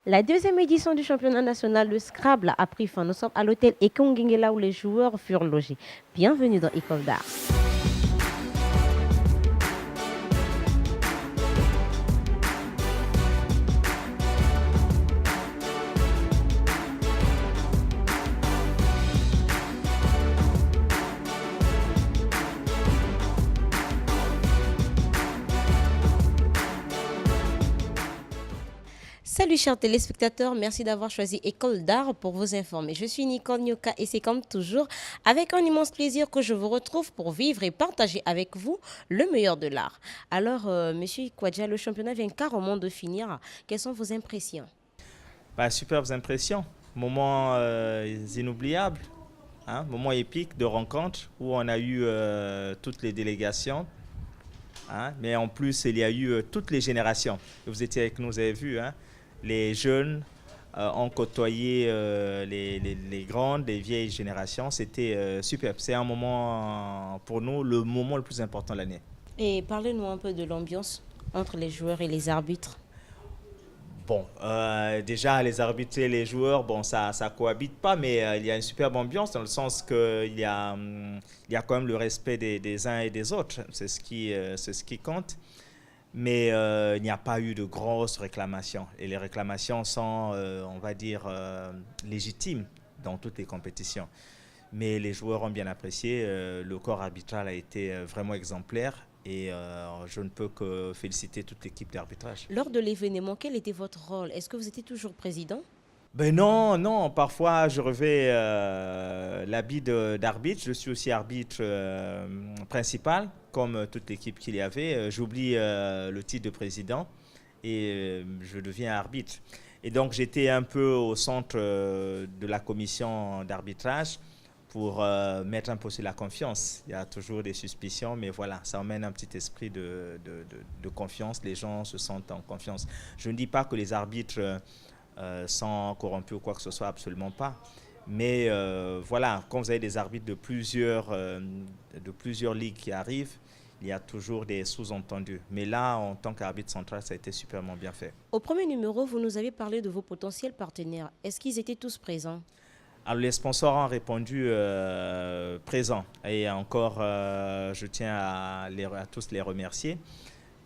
La deuxième édition du championnat national de Scrabble a pris fin. Nous sommes à l'hôtel Ekongengela où les joueurs furent logés. Bienvenue dans École d'art. Salut chers téléspectateurs, merci d'avoir choisi École d'art pour vous informer. Je suis Nicole Nyoka et c'est comme toujours avec un immense plaisir que je vous retrouve pour vivre et partager avec vous le meilleur de l'art. Alors, monsieur Ikwadja, le championnat vient carrément de finir. Quelles sont vos impressions? Bah, superbes impressions, moments inoubliables, hein, moments épiques de rencontres où on a eu toutes les délégations, hein, mais en plus il y a eu toutes les générations. Vous étiez avec nous, vous avez vu, hein, les jeunes ont côtoyé les grandes, les vieilles générations. C'était superbe. C'est un moment pour nous, le moment le plus important de l'année. Et parlez-nous un peu de l'ambiance entre les joueurs et les arbitres. Bon, déjà, les arbitres et les joueurs, bon, ça cohabite pas, mais il y a une superbe ambiance dans le sens il y a quand même le respect des uns et des autres. C'est ce qui compte. Mais il n'y a pas eu de grosses réclamations. Et les réclamations sont, on va dire, légitimes dans toutes les compétitions. Mais les joueurs ont bien apprécié. Le corps arbitral a été vraiment exemplaire. Et je ne peux que féliciter toute l'équipe d'arbitrage. Lors de l'événement, quel était votre rôle? Est-ce que vous étiez toujours président? Ben non, non, parfois je revais l'habit d'arbitre. Je suis aussi arbitre principal, comme toute l'équipe qu'il y avait. J'oublie le titre de président et je deviens arbitre. Et donc j'étais un peu au centre de la commission d'arbitrage pour mettre un peu sur la confiance. Il y a toujours des suspicions, mais voilà, ça emmène un petit esprit de confiance. Les gens se sentent en confiance. Je ne dis pas que les arbitres sont corrompus ou quoi que ce soit, absolument pas. Mais voilà, quand vous avez des arbitres de plusieurs ligues qui arrivent, il y a toujours des sous-entendus. Mais là, en tant qu'arbitre central, ça a été superment bien fait. Au premier numéro, vous nous avez parlé de vos potentiels partenaires. Est-ce qu'ils étaient tous présents? Alors, les sponsors ont répondu présents. Et encore, je tiens à tous les remercier.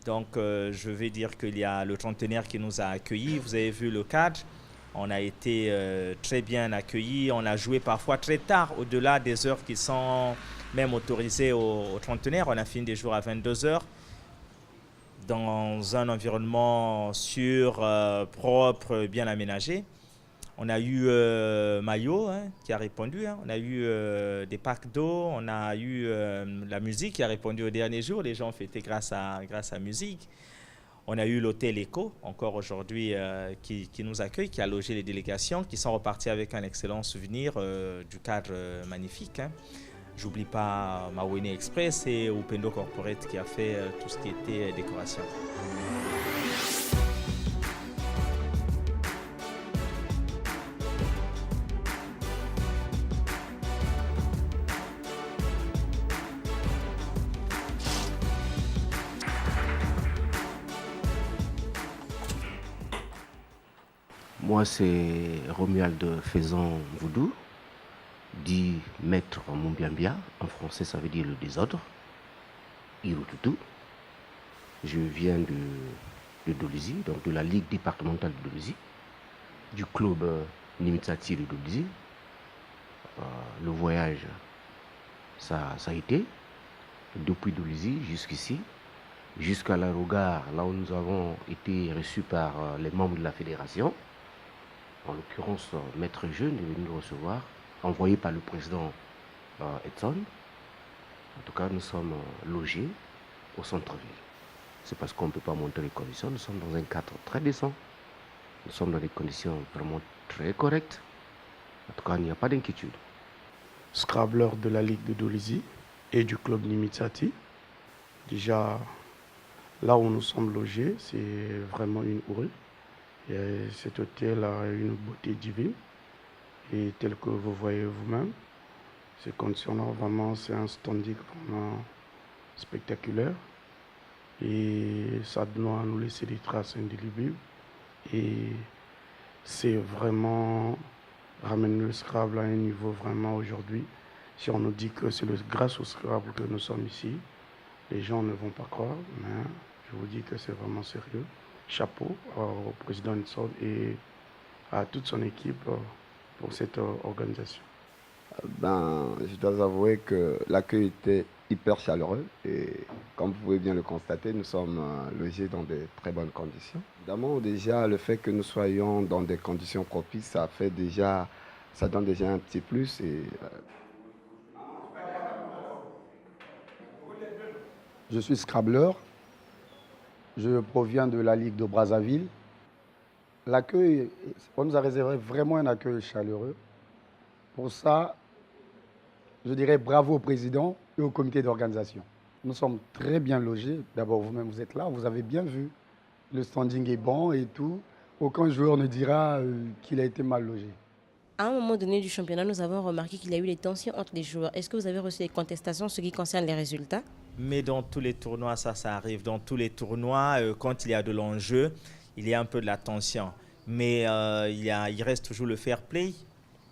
Donc, je vais dire qu'il y a le trentenaire qui nous a accueillis. Vous avez vu le cadre. On a été très bien accueillis. On a joué parfois très tard, au-delà des heures qui sont même autorisées au trentenaire. On a fini des jours à 22 heures dans un environnement sûr, propre, bien aménagé. On a eu Mayo hein, qui a répondu. Hein. On a eu des packs d'eau. On a eu la musique qui a répondu au dernier jour. Les gens ont fêté grâce à la musique. On a eu l'hôtel Eco, encore aujourd'hui, qui nous accueille, qui a logé les délégations, qui sont repartis avec un excellent souvenir du cadre magnifique. Hein. J'oublie pas Mawene Express et Upendo Corporate qui a fait tout ce qui était décoration. Moi, c'est Romuald Faisan Voudou, dit Maître Mumbiambia. En français, ça veut dire le désordre. Irututu. Je viens de Dolisie, donc de la Ligue départementale de Dolisie, du club Nimitsati de Dolisie. Le voyage, ça a été depuis Dolisie jusqu'ici, jusqu'à l'aérogare, là où nous avons été reçus par les membres de la fédération. En l'occurrence, Maître Jeune est venu nous recevoir, envoyé par le président Edson. En tout cas, nous sommes logés au centre-ville. C'est parce qu'on ne peut pas monter les conditions. Nous sommes dans un cadre très décent. Nous sommes dans des conditions vraiment très correctes. En tout cas, il n'y a pas d'inquiétude. Scrabbleur de la Ligue de Dolisie et du club Nimitsati. Déjà, là où nous sommes logés, c'est vraiment une houle. Et cet hôtel a une beauté divine. Et tel que vous voyez vous-même, ces conditions-là, vraiment, c'est un standing vraiment spectaculaire. Et ça doit nous laisser des traces indélébiles. Et c'est vraiment ramener le Scrabble à un niveau vraiment aujourd'hui. Si on nous dit que c'est grâce au Scrabble que nous sommes ici, les gens ne vont pas croire, mais je vous dis que c'est vraiment sérieux. Chapeau au président Nson et à toute son équipe pour cette organisation. Je dois avouer que l'accueil était hyper chaleureux et comme vous pouvez bien le constater, nous sommes logés dans de très bonnes conditions. Évidemment, déjà, le fait que nous soyons dans des conditions propices, ça donne déjà un petit plus. Je suis scrabbleur. Je proviens de la Ligue de Brazzaville. L'accueil, on nous a réservé vraiment un accueil chaleureux. Pour ça, je dirais bravo au président et au comité d'organisation. Nous sommes très bien logés. D'abord, vous-même, vous êtes là, vous avez bien vu. Le standing est bon et tout. Aucun joueur ne dira qu'il a été mal logé. À un moment donné du championnat, nous avons remarqué qu'il y a eu des tensions entre les joueurs. Est-ce que vous avez reçu des contestations en ce qui concerne les résultats? Mais dans tous les tournois, ça arrive. Dans tous les tournois, quand il y a de l'enjeu, il y a un peu de la tension. Mais il reste toujours le fair play.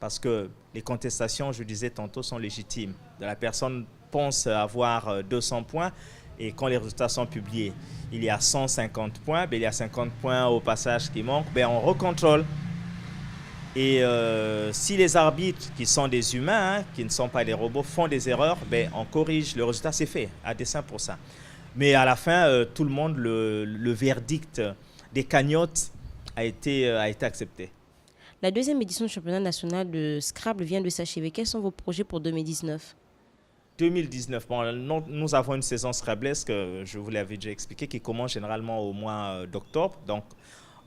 Parce que les contestations, je disais tantôt, sont légitimes. La personne pense avoir 200 points et quand les résultats sont publiés, il y a 150 points, il y a 50 points au passage qui manquent, on recontrôle. Et si les arbitres, qui sont des humains, qui ne sont pas des robots, font des erreurs, on corrige. Le résultat, c'est fait, à dessein pour ça. Mais à la fin, tout le monde, le verdict des cagnottes a été accepté. La deuxième édition du championnat national de Scrabble vient de s'achever. Quels sont vos projets pour 2019? 2019, nous avons une saison scrabblesque, je vous l'avais déjà expliqué, qui commence généralement au mois d'octobre. Donc,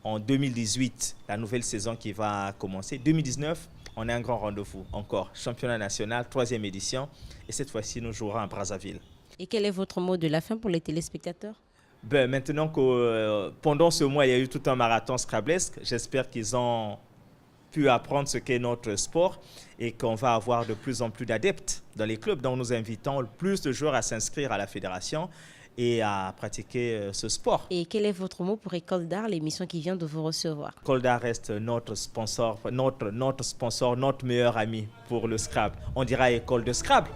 en 2018, la nouvelle saison qui va commencer. 2019, on a un grand rendez-vous encore. Championnat national, 3e édition. Et cette fois-ci, nous jouerons à Brazzaville. Et quel est votre mot de la fin pour les téléspectateurs? Maintenant que pendant ce mois, il y a eu tout un marathon scrabblesque, j'espère qu'ils ont pu apprendre ce qu'est notre sport et qu'on va avoir de plus en plus d'adeptes dans les clubs. Donc nous invitons plus de joueurs à s'inscrire à la fédération et à pratiquer ce sport. Et quel est votre mot pour École d'Art, l'émission qui vient de vous recevoir? École d'Art reste notre sponsor, notre meilleur ami pour le Scrabble. On dira École de Scrabble.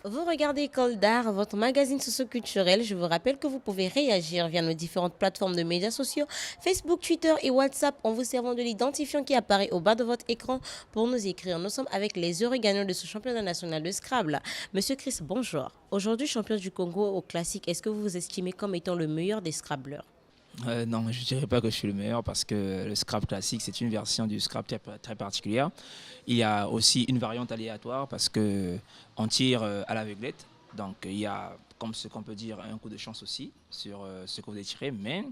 Vous regardez École d'Art, votre magazine socio-culturel. Je vous rappelle que vous pouvez réagir via nos différentes plateformes de médias sociaux, Facebook, Twitter et WhatsApp, en vous servant de l'identifiant qui apparaît au bas de votre écran pour nous écrire. Nous sommes avec les heureux gagnants de ce championnat national de Scrabble. Monsieur Chris, bonjour. Aujourd'hui, champion du Congo au classique, est-ce que vous vous estimez comme étant le meilleur des Scrabbleurs? Non, je ne dirais pas que je suis le meilleur parce que le Scrabble classique, c'est une version du Scrabble très particulière. Il y a aussi une variante aléatoire parce qu'on tire à l'aveuglette. Donc, il y a, comme ce qu'on peut dire, un coup de chance aussi sur ce que vous avez tiré. Mais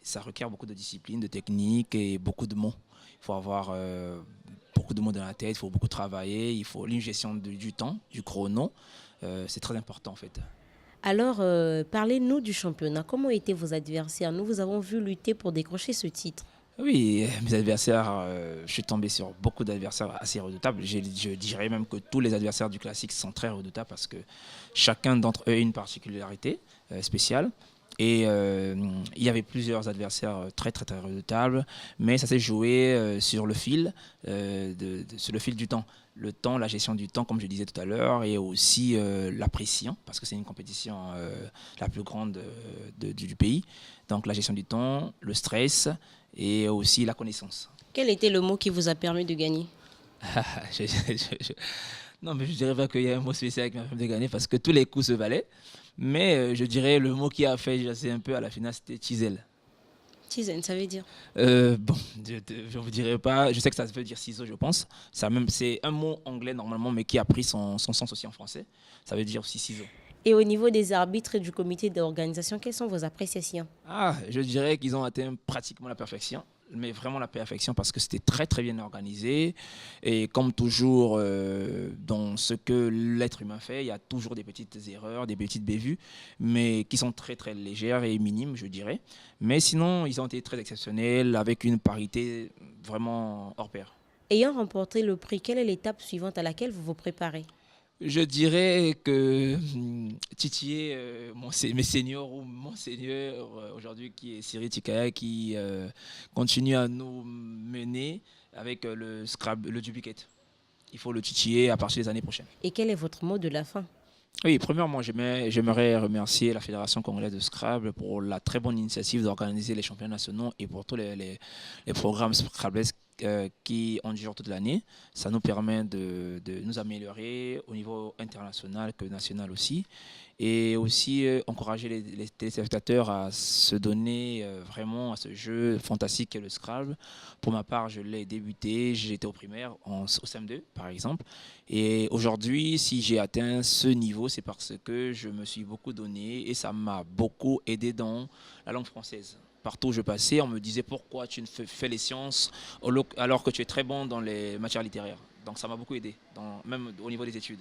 ça requiert beaucoup de discipline, de technique et beaucoup de mots. Il faut avoir beaucoup de mots dans la tête, il faut beaucoup travailler, il faut une gestion du temps, du chrono. C'est très important en fait. Alors, parlez-nous du championnat. Comment étaient vos adversaires? Nous vous avons vu lutter pour décrocher ce titre. Oui, mes adversaires, je suis tombé sur beaucoup d'adversaires assez redoutables. Je dirais même que tous les adversaires du classique sont très redoutables parce que chacun d'entre eux a une particularité spéciale. Et il y avait plusieurs adversaires très redoutables, mais ça s'est joué sur le fil, sur le fil du temps. Le temps, la gestion du temps, comme je disais tout à l'heure, et aussi la pression, parce que c'est une compétition la plus grande du pays. Donc la gestion du temps, le stress et aussi la connaissance. Quel était le mot qui vous a permis de gagner? Non, mais je dirais pas qu'il y a un mot spécial qui m'a permis de gagner parce que tous les coups se valaient. Mais je dirais le mot qui a fait jaser un peu à la finale, c'était chisel. Chisel, ça veut dire? Bon, je ne vous dirai pas. Je sais que ça veut dire ciseau, je pense. C'est un mot anglais normalement, mais qui a pris son sens aussi en français. Ça veut dire aussi ciseau. Et au niveau des arbitres et du comité d'organisation, quelles sont vos appréciations? Je dirais qu'ils ont atteint pratiquement la perfection. Mais vraiment la perfection parce que c'était très bien organisé. Et comme toujours, dans ce que l'être humain fait, il y a toujours des petites erreurs, des petites bévues, mais qui sont très légères et minimes, je dirais. Mais sinon, ils ont été très exceptionnels avec une parité vraiment hors pair. Ayant remporté le prix, quelle est l'étape suivante à laquelle vous vous préparez? Je dirais que titiller mes seniors ou mon senior aujourd'hui qui est Siri Tikaya qui continue à nous mener avec le Scrabble, le duplicate. Il faut le titiller à partir des années prochaines. Et quel est votre mot de la fin? Oui, premièrement, j'aimerais remercier la Fédération congolaise de Scrabble pour la très bonne initiative d'organiser les championnats nationaux et pour tous les programmes Scrabble qui endurent toute l'année. Ça nous permet de nous améliorer au niveau international que national aussi. Et aussi encourager les téléspectateurs à se donner vraiment à ce jeu fantastique qu'est le Scrabble. Pour ma part, je l'ai débuté, j'étais au primaire, au CM2 par exemple. Et aujourd'hui, si j'ai atteint ce niveau, c'est parce que je me suis beaucoup donné et ça m'a beaucoup aidé dans la langue française. Partout où je passais, on me disait pourquoi tu ne fais les sciences alors que tu es très bon dans les matières littéraires. Donc ça m'a beaucoup aidé, même au niveau des études.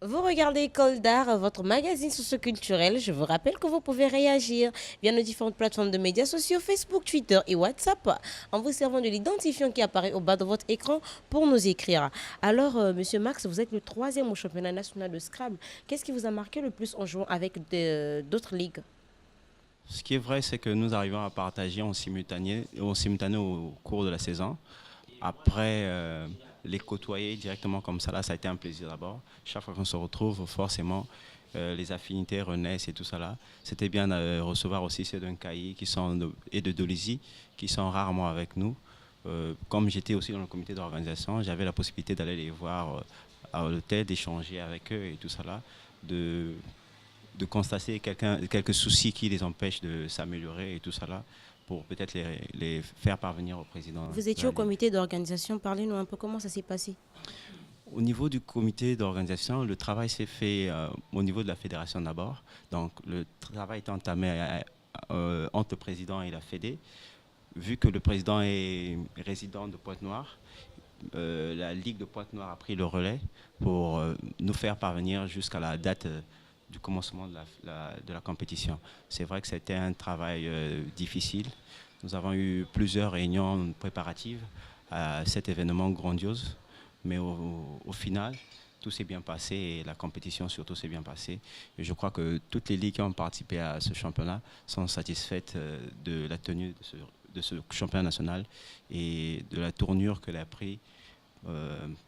Vous regardez École d'art, votre magazine socio-culturel. Je vous rappelle que vous pouvez réagir via nos différentes plateformes de médias sociaux, Facebook, Twitter et WhatsApp, en vous servant de l'identifiant qui apparaît au bas de votre écran pour nous écrire. Alors, Monsieur Max, vous êtes le 3e au championnat national de Scrabble. Qu'est-ce qui vous a marqué le plus en jouant avec d'autres ligues? Ce qui est vrai, c'est que nous arrivons à partager en simultané au cours de la saison. Après, les côtoyer directement comme ça, là, ça a été un plaisir d'abord. Chaque fois qu'on se retrouve, forcément, les affinités renaissent et tout ça là. C'était bien de recevoir aussi ceux d'un Caï et de Dolisie qui sont rarement avec nous. Comme j'étais aussi dans le comité d'organisation, j'avais la possibilité d'aller les voir à l'hôtel, d'échanger avec eux et tout ça là, de constater quelques soucis qui les empêchent de s'améliorer et tout ça là, pour peut-être les faire parvenir au président. Vous étiez au comité d'organisation, parlez-nous un peu comment ça s'est passé. Au niveau du comité d'organisation, le travail s'est fait au niveau de la fédération d'abord. Donc le travail est entamé entre le président et la Fédé. Vu que le président est résident de Pointe-Noire, la Ligue de Pointe-Noire a pris le relais pour nous faire parvenir jusqu'à la date du commencement de la compétition. C'est vrai que c'était un travail difficile. Nous avons eu plusieurs réunions préparatives à cet événement grandiose, mais au final, tout s'est bien passé et la compétition surtout s'est bien passée. Et je crois que toutes les ligues qui ont participé à ce championnat sont satisfaites de la tenue de ce championnat national et de la tournure qu'elle a pris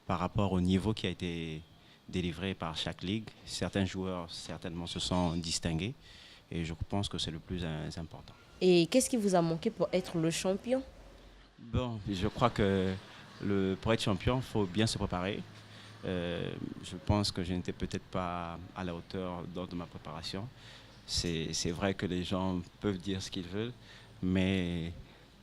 par rapport au niveau qui a été délivré par chaque ligue. Certains joueurs certainement se sont distingués et je pense que c'est le plus important. Et qu'est-ce qui vous a manqué pour être le champion? Bon, je crois que pour être champion, il faut bien se préparer. Je pense que je n'étais peut-être pas à la hauteur de ma préparation. C'est vrai que les gens peuvent dire ce qu'ils veulent, mais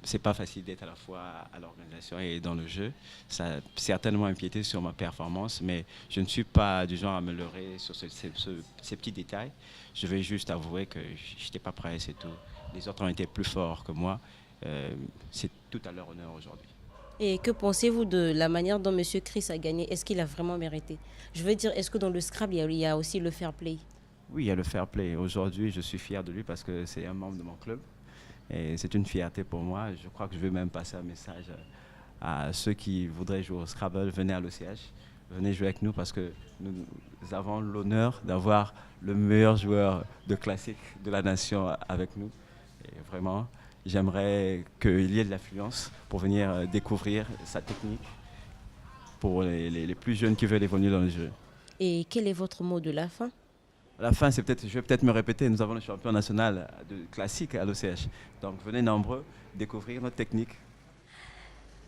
c'est pas facile d'être à la fois à l'organisation et dans le jeu. Ça a certainement empiété sur ma performance, mais je ne suis pas du genre à me leurrer sur ces petits détails. Je vais juste avouer que je n'étais pas prêt, c'est tout. Les autres ont été plus forts que moi. C'est tout à leur honneur aujourd'hui. Et que pensez-vous de la manière dont M. Chris a gagné? Est-ce qu'il a vraiment mérité? Je veux dire, est-ce que dans le Scrabble, il y a aussi le fair play? Oui, il y a le fair play. Aujourd'hui, je suis fier de lui parce que c'est un membre de mon club. Et c'est une fierté pour moi. Je crois que je vais même passer un message à ceux qui voudraient jouer au Scrabble. Venez à l'OCH, venez jouer avec nous parce que nous avons l'honneur d'avoir le meilleur joueur de classique de la nation avec nous. Et vraiment, j'aimerais qu'il y ait de l'affluence pour venir découvrir sa technique pour les plus jeunes qui veulent évoluer dans le jeu. Et quel est votre mot de la fin? À la fin, je vais peut-être me répéter, nous avons le champion national de classique à l'OCH. Donc venez nombreux découvrir notre technique.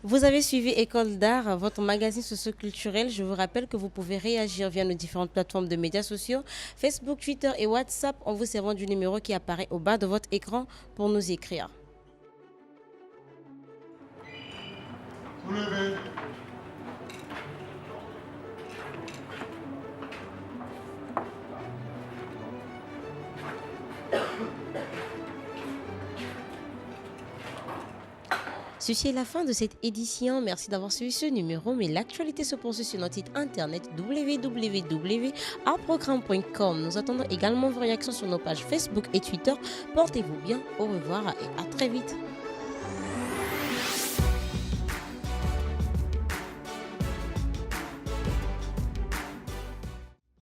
Vous avez suivi École d'art, votre magazine socio-culturel. Je vous rappelle que vous pouvez réagir via nos différentes plateformes de médias sociaux, Facebook, Twitter et WhatsApp, en vous servant du numéro qui apparaît au bas de votre écran pour nous écrire. Vous levez. Ceci est la fin de cette édition. Merci d'avoir suivi ce numéro. Mais l'actualité se poursuit sur notre site internet www.artprogramme.com. Nous attendons également vos réactions sur nos pages Facebook et Twitter. Portez-vous bien. Au revoir et à très vite.